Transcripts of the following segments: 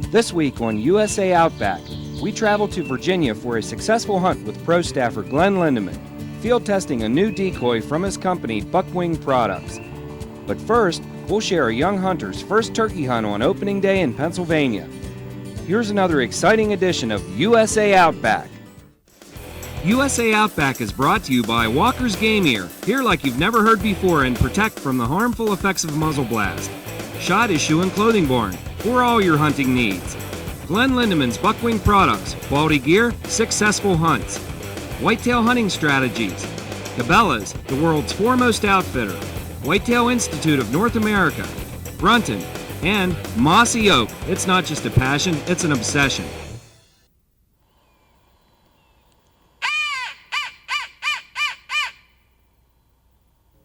This week on USA Outback, we travel to Virginia for a successful hunt with pro staffer Glenn Lindamann, field testing a new decoy from his company Buckwing Products. But first, we'll share a young hunter's first turkey hunt on opening day in Pennsylvania. Here's another exciting edition of USA Outback. USA Outback is brought to you by Walker's Game Ear. Hear like you've never heard before and protect from the harmful effects of muzzle blast. Shot Issue and Clothing Barn for all your hunting needs. Glenn Lindamann's Buckwing Products, quality gear, successful hunts. Whitetail Hunting Strategies. Cabela's, the world's foremost outfitter. Whitetail Institute of North America. Brunton. And Mossy Oak. It's not just a passion, it's an obsession.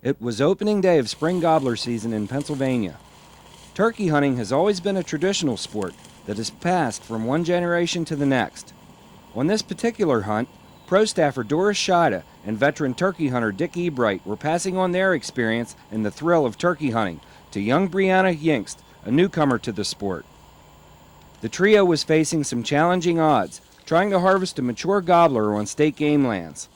It was opening day of spring gobbler season in Pennsylvania. Turkey hunting has always been a traditional sport that has passed from one generation to the next. On this particular hunt, pro staffer Doris Shida and veteran turkey hunter Dick Ebright were passing on their experience and the thrill of turkey hunting to young Brianna Yingst, a newcomer to the sport. The trio was facing some challenging odds, trying to harvest a mature gobbler on state game lands.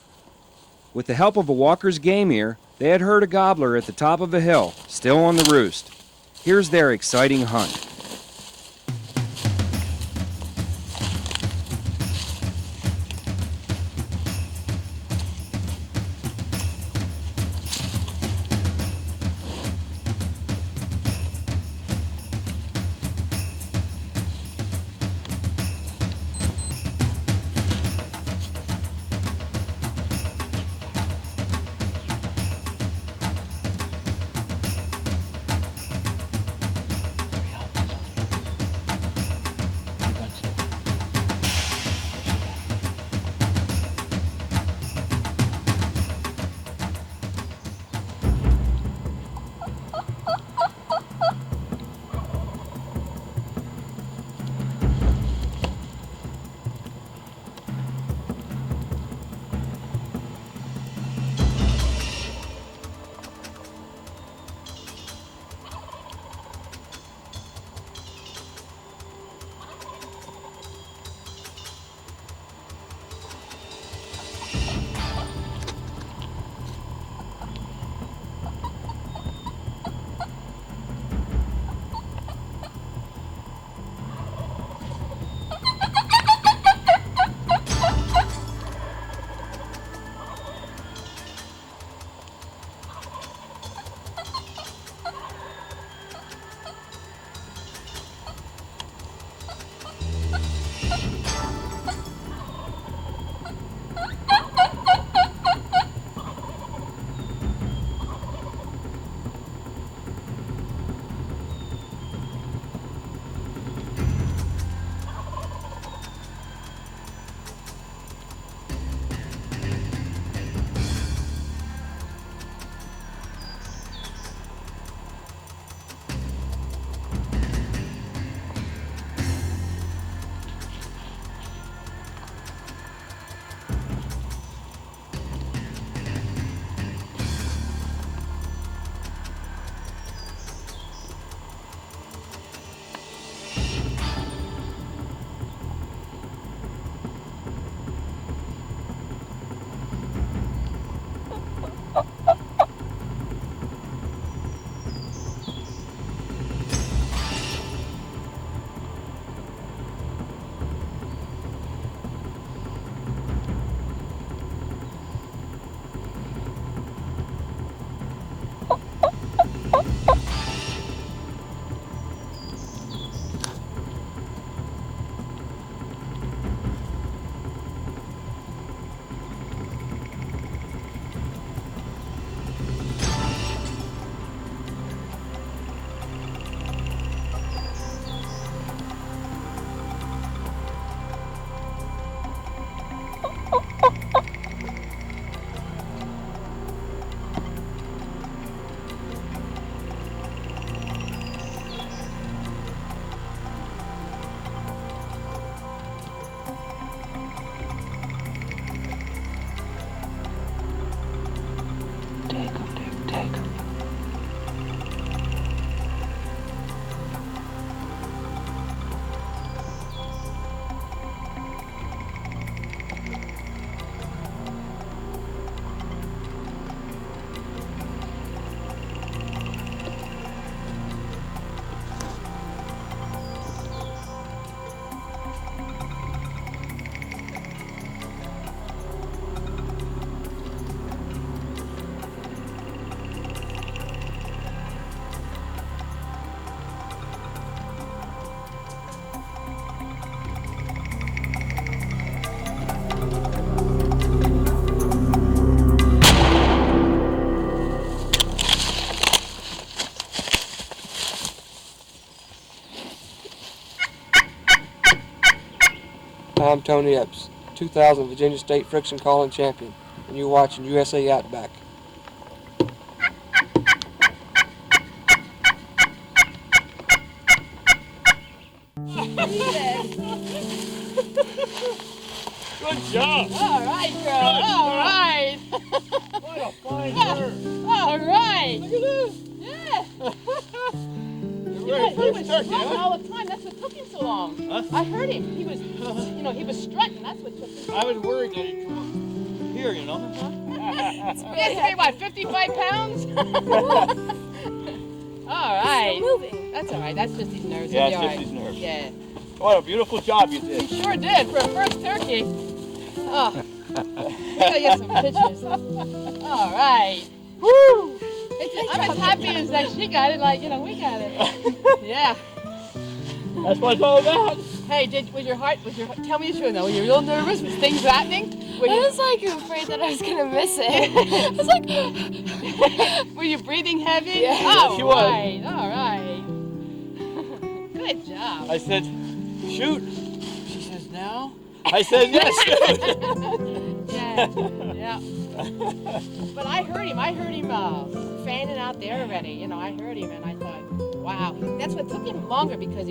With the help of a Walker's Game Ear, they had heard a gobbler at the top of a hill, still on the roost. Here's their exciting hunt. I'm Tony Epps, 2000 Virginia State Friction Calling Champion, and you're watching USA Outback. Good job. All right, girl. All right. What a fine bird. All right. Look at this. Yeah. You're He ready for was this turkey, strutting huh? all the time. That's what took him so long. Huh? I heard him. He was, he was strutting. That's what took him. I was worried that he'd come up here, you know. He has to weigh, what, 55 pounds? All right. Still moving. That's all right. That's just his nerves. Yeah, He'll it's be all just right. his nerves. Yeah. What a beautiful job you He did. sure did for a first turkey. Oh, I gotta get some pictures. All right. Woo! I'm as happy as that she got it, like, we got it. Yeah. That's what it's all about. Hey, tell me the truth now, were you real nervous? Was things happening? Were I you, was like afraid that I was gonna miss it. I was like, were you breathing heavy? Yeah. All Yes, you was. right, all right. Good job. I said, shoot. She says, no. I said, yes, shoot. Yeah. But I heard him fanning out there already. I heard him and I thought, wow. That's what took him longer because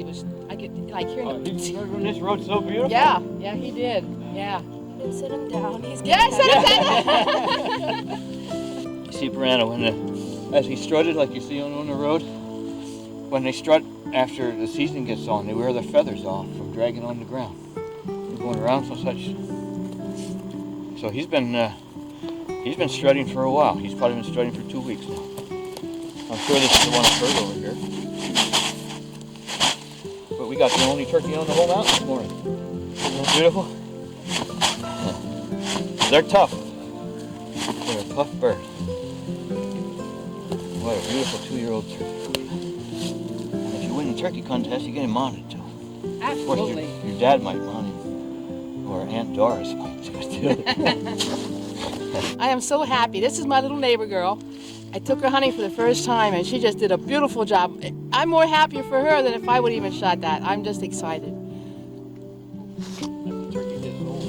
I could like hear him. He's when this road's so beautiful. Yeah, he did. Yeah. and sit him down. He's Yeah, getting sit better. him You see Brando, as he strutted like you see on the road, when they strut after the season gets on, they wear their feathers off from dragging on the ground. They're going around for such. So he's been strutting for a while. He's probably been strutting for 2 weeks now. I'm sure this is the one I've heard over here. But we got the only turkey on the whole mountain this morning. Isn't that beautiful? They're tough. They're a tough bird. What a beautiful 2-year-old turkey. And if you win the turkey contest, you get him mounted too. Of course, Absolutely. your dad might mount him. Or Aunt Doris might do it too. I am so happy. This is my little neighbor girl. I took her hunting for the first time and she just did a beautiful job. I'm more happier for her than if I would even shot that. I'm just excited. The turkey did old.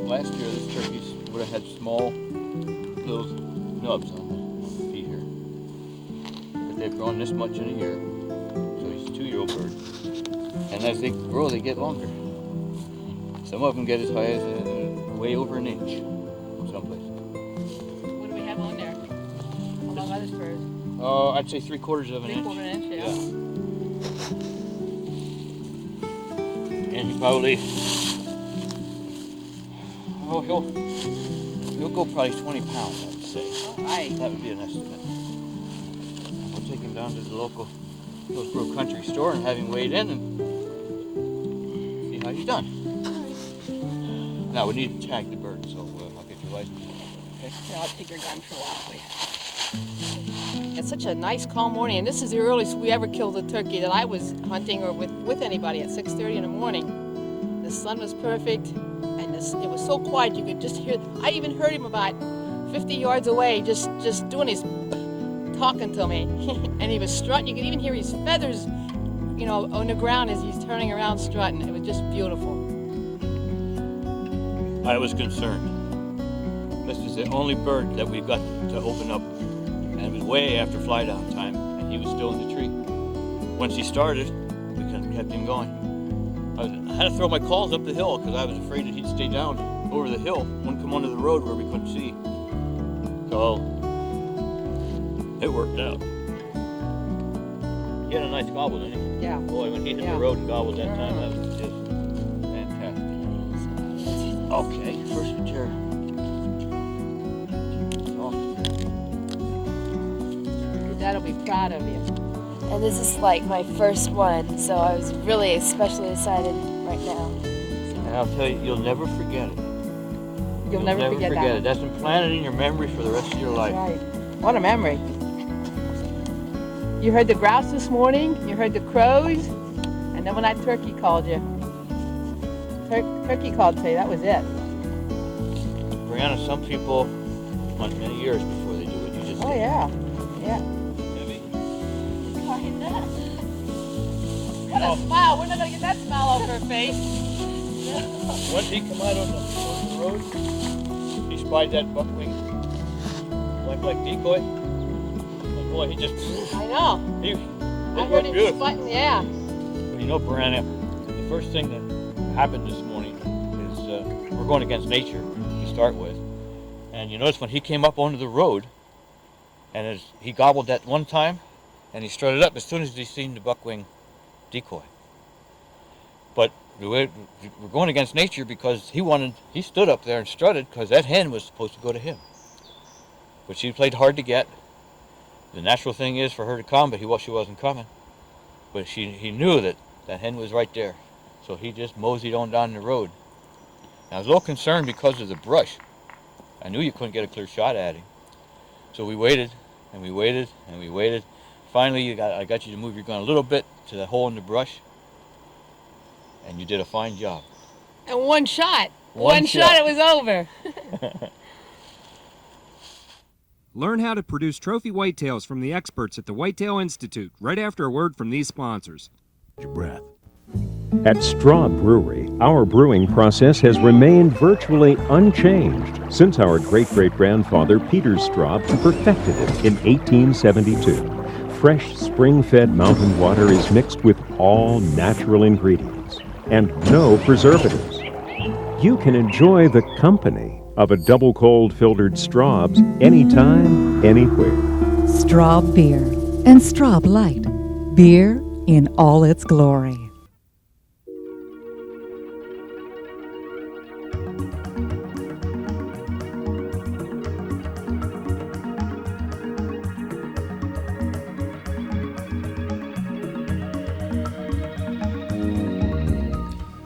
Last year, this turkey would have had small little nubs on the feet here. But they've grown this much in a year. So he's a 2-year-old bird. And as they grow, they get longer. Some of them get as high as way over an inch in some places. What do we have on there? How long are those birds? I'd say 3/4 of an inch. 3/4 inch, yeah. And he probably, he'll go probably 20 pounds, I'd say. All right. That would be an estimate. We'll take him down to the local Hillsborough Country Store and have him weighed in and see how he's done. Now we need to tag the bird, so I'll get your license. Okay? Here, I'll take your gun for a while, please. It's such a nice, calm morning, and this is the earliest we ever killed a turkey that I was hunting or with anybody at 6:30 in the morning. The sun was perfect, and it was so quiet you could just hear. I even heard him about 50 yards away, just doing his, talking to me, and he was strutting. You could even hear his feathers, on the ground as he's turning around strutting. It was just beautiful. I was concerned. This is the only bird that we've got to open up, and it was way after fly down time, and he was still in the tree. Once he started, we kept him going. I had to throw my calls up the hill because I was afraid that he'd stay down over the hill, wouldn't come onto the road where we couldn't see. So it worked out. He had a nice gobble, didn't he? Yeah. Boy, when he hit Yeah. the road and gobbled that time, that was just fantastic. Okay, first material. Your dad will be proud of you. And this is like my first one, so I was really especially excited right now. And I'll tell you, you'll never forget it. You'll never forget that. it. That's implanted in your memory for the rest of your life. Right. What a memory. You heard the grouse this morning, you heard the crows, and then when that turkey called you. Turkey called to you, that was it. Brianna, some people want many years before they do what you just Oh did. yeah, yeah. Debbie? What a smile, we're not gonna get that smile off her face. Once he come out on the road, he spied that buckwing like decoy. And boy, he just, I know. it I heard worked him beautiful. fighting. Yeah. You know, Brianna, the first thing that happened this morning is we're going against nature to start with. And you notice when he came up onto the road, and he gobbled that one time, and he strutted up as soon as he seen the buckwing decoy. But we're going against nature because he stood up there and strutted because that hen was supposed to go to him. But she played hard to get. The natural thing is for her to come, but she wasn't coming. But he knew that hen was right there. So he just moseyed on down the road. And I was a little concerned because of the brush. I knew you couldn't get a clear shot at him. So we waited, and we waited, and we waited. Finally, I got you to move your gun a little bit to the hole in the brush, and you did a fine job. And one shot. One shot, it was over. Learn how to produce trophy whitetails from the experts at the Whitetail Institute right after a word from these sponsors. Your breath. At Straw Brewery, our brewing process has remained virtually unchanged since our great-great-grandfather Peter Straub perfected it in 1872. Fresh spring-fed mountain water is mixed with all natural ingredients and no preservatives. You can enjoy the company of a double cold filtered Straub's anytime, anywhere. Straub Beer and Straub Light. Beer in all its glory.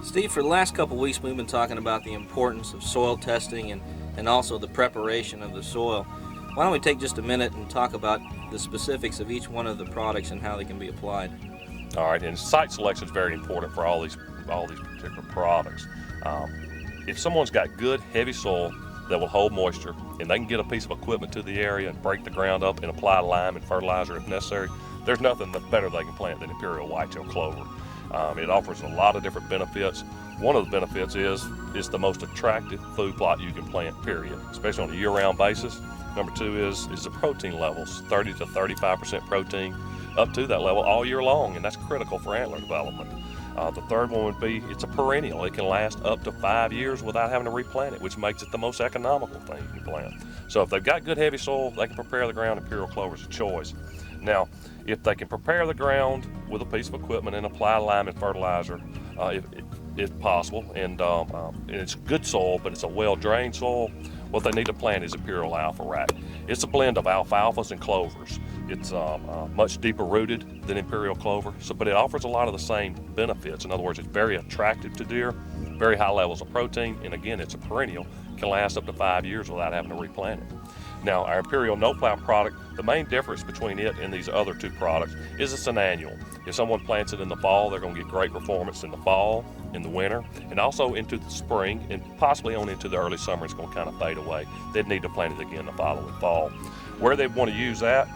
Steve, for the last couple weeks we've been talking about the importance of soil testing and also the preparation of the soil. Why don't we take just a minute and talk about the specifics of each one of the products and how they can be applied? All right, and site selection is very important for all these particular products. If someone's got good heavy soil that will hold moisture and they can get a piece of equipment to the area and break the ground up and apply lime and fertilizer if necessary, there's nothing better they can plant than imperial whitetail clover. It offers a lot of different benefits. One of the benefits is it's the most attractive food plot you can plant, period, especially on a year-round basis. Number two is the protein levels, 30 to 35% protein, up to that level all year long, and that's critical for antler development. The third one would be it's a perennial. It can last up to 5 years without having to replant it, which makes it the most economical thing you can plant. So if they've got good heavy soil, they can prepare the ground. Imperial clover is a choice. Now, if they can prepare the ground with a piece of equipment and apply lime and fertilizer, if possible, and it's good soil, but it's a well-drained soil, what they need to plant is Imperial Alpha Rack. It's a blend of alfalfas and clovers. It's much deeper rooted than Imperial Clover, but it offers a lot of the same benefits. In other words, it's very attractive to deer, very high levels of protein, and again, it's a perennial, can last up to 5 years without having to replant it. Now, our Imperial No Plow product, the main difference between it and these other two products is it's an annual. If someone plants it in the fall, they're going to get great performance in the fall, in the winter, and also into the spring, and possibly on into the early summer. It's going to kind of fade away. They'd need to plant it again the following fall. Where they want to use that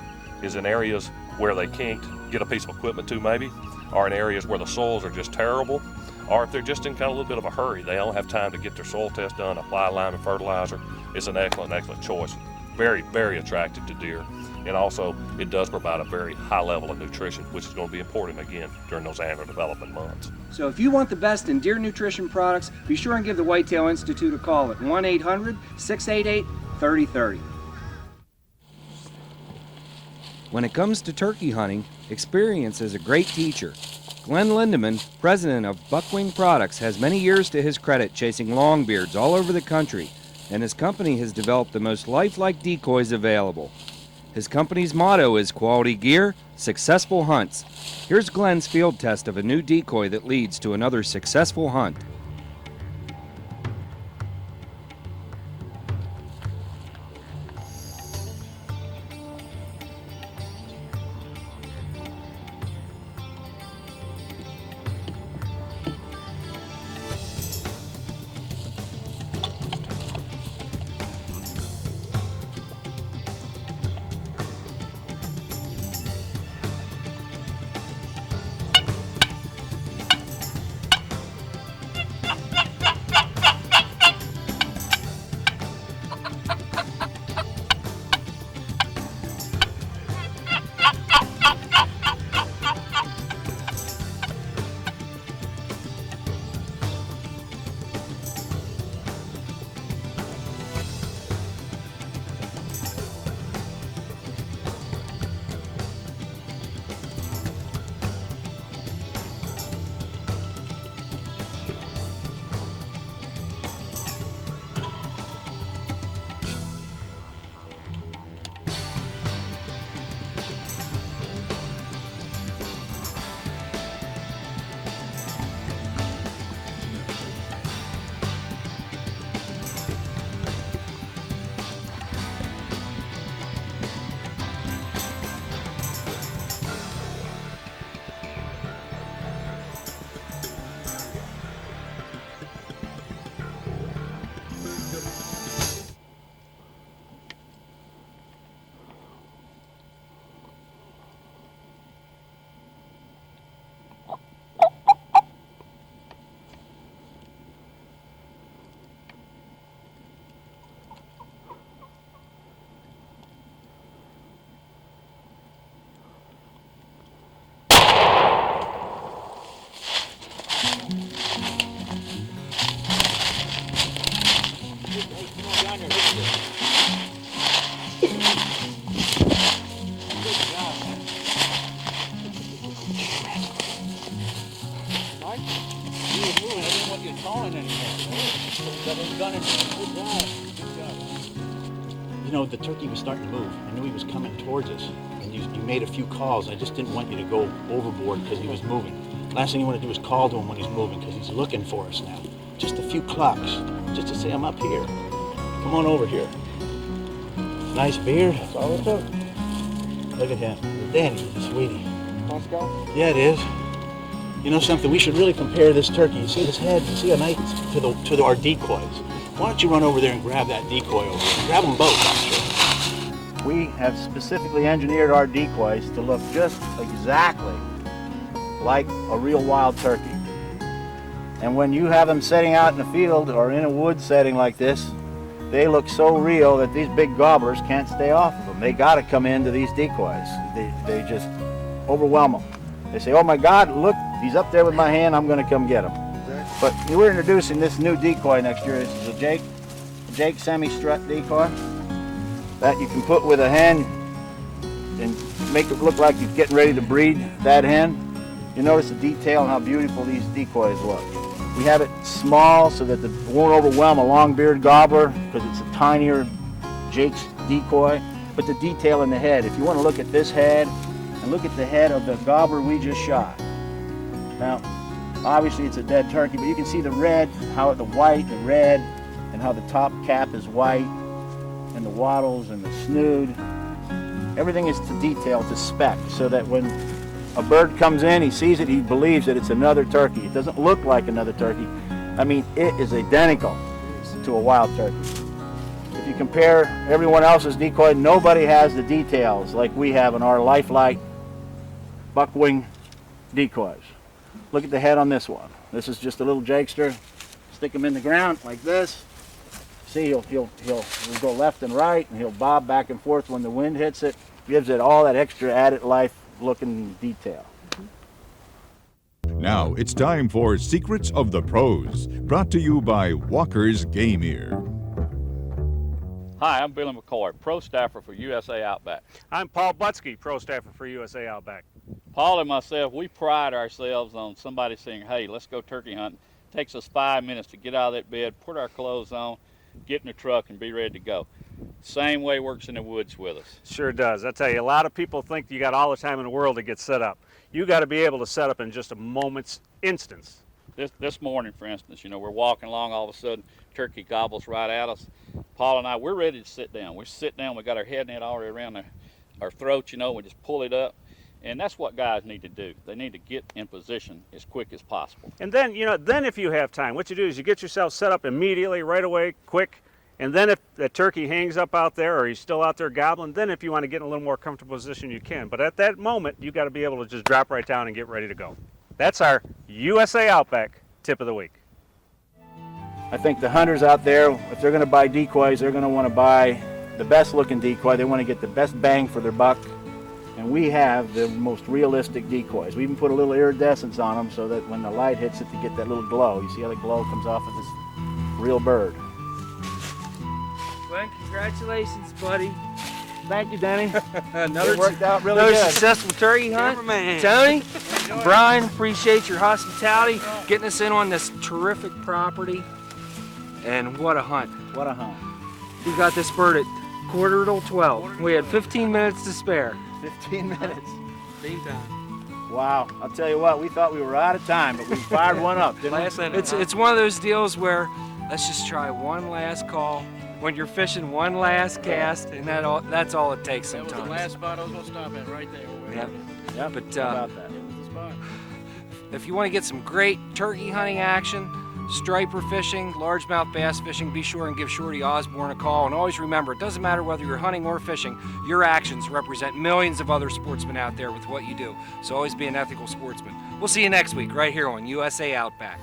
is in areas where they can't get a piece of equipment to maybe, or in areas where the soils are just terrible, or if they're just in kind of a little bit of a hurry, they don't have time to get their soil test done, apply lime and fertilizer. It's an excellent choice. Very, very attractive to deer, and also it does provide a very high level of nutrition, which is going to be important again during those antler development months. So if you want the best in deer nutrition products, be sure and give the Whitetail Institute a call at 1-800-688-3030. When it comes to turkey hunting, experience is a great teacher. Glenn Lindamann, president of Buckwing Products, has many years to his credit chasing longbeards all over the country, and his company has developed the most lifelike decoys available. His company's motto is quality gear, successful hunts. Here's Glenn's field test of a new decoy that leads to another successful hunt. He was moving. I didn't want you calling anymore. Got his gun in there. Good job. Good job. You know, the turkey was starting to move. I knew he was coming towards us. And you made a few calls. I just didn't want you to go overboard because he was moving. Last thing you want to do is call to him when he's moving because he's looking for us now. Just a few clucks, just to say I'm up here. Come on over here. Nice beard. That's all it took. Look at him. Denny, sweetie. Let's go. Yeah, it is. You know something? We should really compare this turkey. You see his head? You see how nice to our decoys? Why don't you run over there and grab that decoy over there? Grab them both, actually. We have specifically engineered our decoys to look just exactly like a real wild turkey. And when you have them setting out in the field or in a wood setting like this, they look so real that these big gobblers can't stay off of them. They got to come into these decoys. They just overwhelm them. They say, oh my God, look, he's up there with my hand, I'm going to come get him. But we're introducing this new decoy next year. This is a Jake semi-strut decoy that you can put with a hen and make it look like you're getting ready to breed that hen. You notice the detail and how beautiful these decoys look. We have it small so that it won't overwhelm a long-bearded gobbler because it's a tinier Jake's decoy. But the detail in the head, if you want to look at this head and look at the head of the gobbler we just shot. Now, obviously it's a dead turkey, but you can see the red, how the white, the red, and how the top cap is white, and the wattles and the snood. Everything is to detail, to spec, so that when a bird comes in, he sees it, he believes that it's another turkey. It doesn't look like another turkey. I mean, it is identical to a wild turkey. If you compare everyone else's decoy, nobody has the details like we have in our lifelike buckwing decoys. Look at the head on this one. This is just a little Jakester. Stick him in the ground like this. See, he'll go left and right, and he'll bob back and forth when the wind hits it. Gives it all that extra added life looking detail. Now it's time for Secrets of the Pros, brought to you by Walker's Game Ear. Hi, I'm Billy McCoy, Pro Staffer for USA Outback. I'm Paul Butsky, Pro Staffer for USA Outback. Paul and myself, we pride ourselves on somebody saying, hey, let's go turkey hunting. It takes us 5 minutes to get out of that bed, put our clothes on, get in the truck, and be ready to go. Same way works in the woods with us. Sure does. I tell you, a lot of people think you got all the time in the world to get set up. You got to be able to set up in just a moment's instance. This morning, for instance, you know, we're walking along, all of a sudden, turkey gobbles right at us. Paul and I, we're ready to sit down. We sit down, we got our head net already around our throat, you know, we just pull it up. And that's what guys need to do. They need to get in position as quick as possible. And then, you know, then if you have time, what you do is you get yourself set up immediately, right away, quick. And then if the turkey hangs up out there or he's still out there gobbling, then if you want to get in a little more comfortable position, you can. But at that moment, you got to be able to just drop right down and get ready to go. That's our USA Outback tip of the week. I think the hunters out there, if they're going to buy decoys, they're going to want to buy the best looking decoy. They want to get the best bang for their buck. And we have the most realistic decoys. We even put a little iridescence on them so that when the light hits it, to get that little glow. You see how the glow comes off of this real bird. Glenn, congratulations, buddy. Thank you, Denny. Another it worked out really good. Successful turkey hunt. Tony, Brian, appreciate your hospitality, getting us in on this terrific property. And what a hunt. What a hunt. We got this bird at 11:45. We had 15 minutes to spare. 15 minutes. Bean time. Wow. I'll tell you what, we thought we were out of time, but we fired one up, didn't we? It's one of those deals where let's just try one last call. When you're fishing, one last cast, and that's all it takes sometimes. That was the last spot I was going to stop at, right there. Yeah, but how about that? It was the spot. If you want to get some great turkey hunting action, striper fishing, largemouth bass fishing, be sure and give Shorty Osborne a call. And always remember, it doesn't matter whether you're hunting or fishing, your actions represent millions of other sportsmen out there with what you do. So always be an ethical sportsman. We'll see you next week right here on USA Outback.